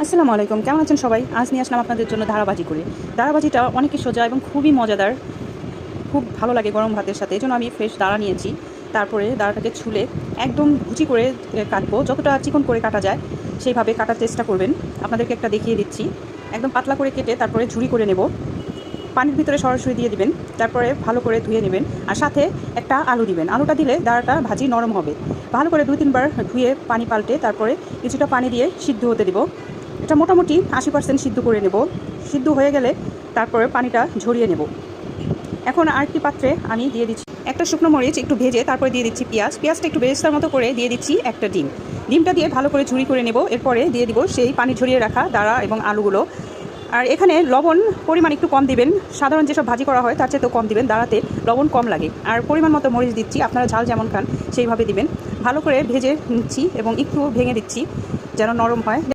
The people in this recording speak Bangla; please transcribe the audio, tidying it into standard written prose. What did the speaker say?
আসসালামু আলাইকুম, কেমন আছেন সবাই? আজ নিয়ে আসলাম আপনাদের জন্য ধারাবাজি করে। ধারাবাজিটা অনেকই সোজা এবং খুবই মজাদার। খুব ভালো লাগে গরম ভাতের সাথে। এজন্য আমি ফ্রেশ দাঁড়া নিয়েছি। তারপরে দাঁড়াটাকে ছুলে একদম কুচি করে কাটবো। যতটা চিকন করে কাটা যায় সেইভাবে কাটার চেষ্টা করবেন। আপনাদেরকে একটা দেখিয়ে দিচ্ছি। একদম পাতলা করে কেটে তারপরে ঝুরি করে নেব। পানির ভিতরে সরাসরি দিয়ে দিবেন। তারপরে ভালো করে ধুয়ে নেবেন। আর সাথে একটা আলু দিবেন। আলুটা দিলে দাঁড়াটা ভাজি নরম হবে। ভালো করে ২-৩ বার ধুয়ে পানি পাল্টে তারপরে কিছুটা পানি দিয়ে সিদ্ধ হতে দিব। এটা মোটামুটি ৮০% সিদ্ধ করে নেব। সিদ্ধ হয়ে গেলে তারপরে পানিটা ঝরিয়ে নেব। এখন আরেকটি পাত্রে আমি দিয়ে দিচ্ছি একটা শুকনো মরিচ একটু ভেজে, তারপরে দিয়ে দিচ্ছি পেঁয়াজটা একটু বেরেস্তার মতো করে দিয়ে দিচ্ছি একটা ডিমটা দিয়ে ভালো করে ঝুরি করে নেব। এরপরে দিয়ে দিব সেই পানি ঝরিয়ে রাখা দাঁড়া এবং আলুগুলো। আর এখানে লবণ পরিমাণ একটু কম দিবেন। সাধারণ যেসব ভাজি করা হয় তার চেয়েও কম দিবেন, দাঁড়াতে লবণ কম লাগে। আর পরিমাণ মতো মরিচ দিচ্ছি, আপনারা ঝাল যেমন খান সেইভাবে দিবেন। ভালো করে ভেজে নিচ্ছি এবং একটু ভেঙে দিচ্ছি যেন নরম হয়।